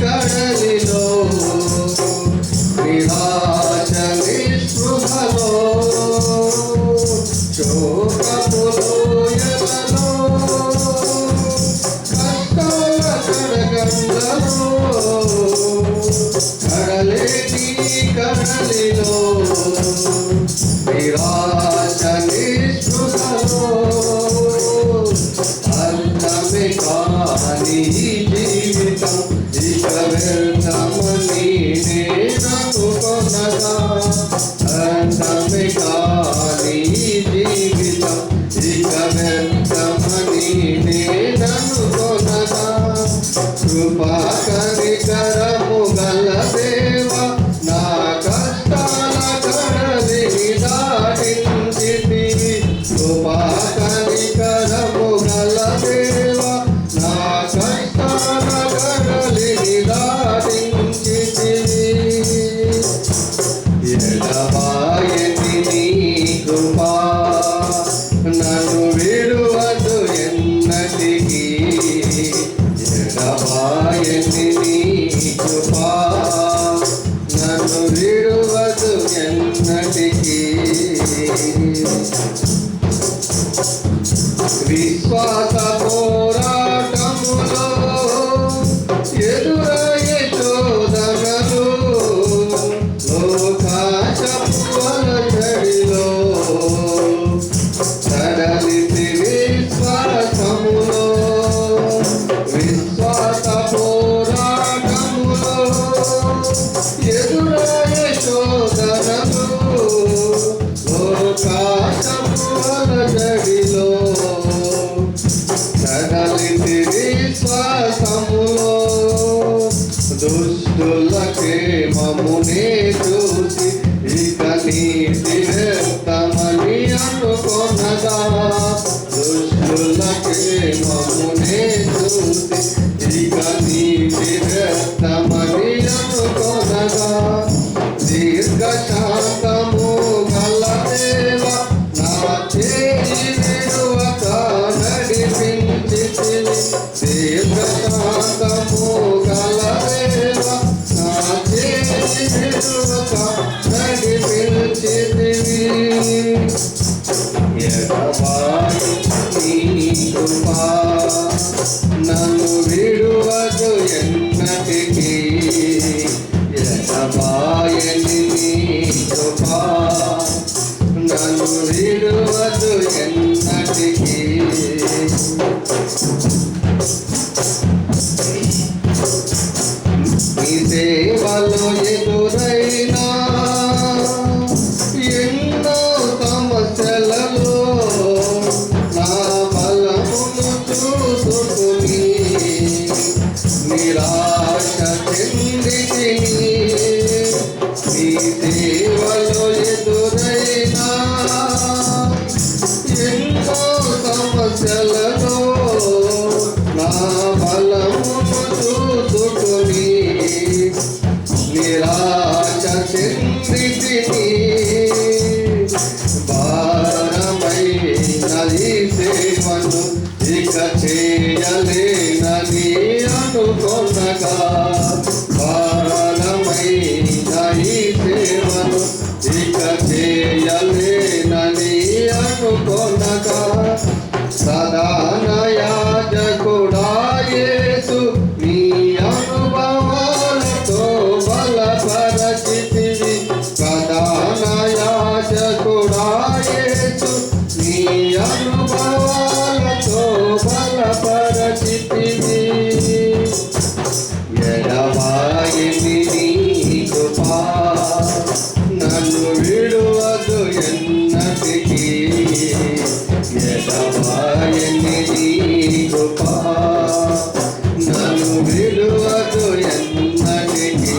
కడలిలో నిరాశ నిస్పృహలో శోకపు లోయలలో కష్టాల కడగండ్లలో కడలేని కడలిలో నిరాశ నిస్పృహలో అర్థమే కాని జీవితం ఇక వ్యర్థమని నేననుకొనగా అర్థమే కాని జీవితం ఇక వ్యర్థమని నేననుకొనగా కృపా కనికరము గల దేవా నా కష్టాల కడలిని దాటించితివి కృపా కనికరము గల దేవా నా కష్టాల కడలిని దాటించితివి ఎడబాయని నీ కృపా నన్ను విడువదు ఎన్నటికీ ఎడబాయని నీ కృపా నన్ను విడువదు ఎన్నటికీ విశ్వాస పోరాటములో ఎదురయ్యే శోధనలు లోకాశపు అలజడిలో సడలితి విశ్వాసములో విశ్వాస పోరాటములో ఎదురయ్యే శోధనలు లోకాశపు అలజడిలో సడలితి విశ్వాసములో దుష్టులకే మమ్మునే చూసి ఇక నీతి వ్యర్థమని అనుకొనగా దుష్టులకే మమ్మునే చూసి ఇక నీతి వ్యర్థమని అనుకొనగా దీర్ఘశాంతము గల దేవా నా చేయి విడువక నడిపించితివి దీర్ఘశాంతము గల దేవా నా చేయి విడువక నడిపించితివి ఎడబాయి నీ కృపా నన్ను విడువదు ఎన్నటికీ ఎడబాయని నీ కృపా నన్ను విడువదు ఎన్నటికీ నీ సేవలో ఎదురైనా ఎన్నో సమస్యలలో నా బలమును చూసుకుని నిరాశ చెందితిని నీ సేవలో ఎదురైనా ఎన్నో సమస్యలలో నా బలమును చూసుకుని నిరాశ చెందితిని భారమైనది సేవను ఇక చేయలేనని అనుకొనగా భారమైనది సేవను ఇక చేయలేనని అనుకొనగా ప్రధాన యాజకుడా యేసు నీ అనుభవాలతో బలపరచితివి ప్రధాన యాజకుడా యేసు నీ అనుభవాలతో బలపరచితివి ఎడబాయని నీ కృపా నన్ను విడువదు ఎన్నటికీ ఎడబాయని నీ కృపా నన్ను విడువదు ఎన్నటికీ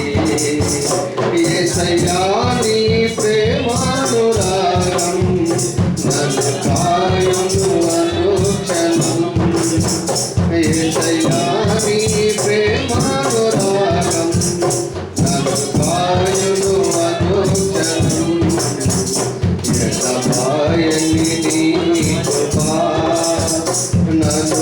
యేసయ్యా నీ ప్రేమానురాగం నన్ను కాయును అనుక్షణం యేసయ్యా నీ ప్రేమానురాగం నన్ను కాయును అనుక్షణం ఎడబాయని నీ కృపా నన్ను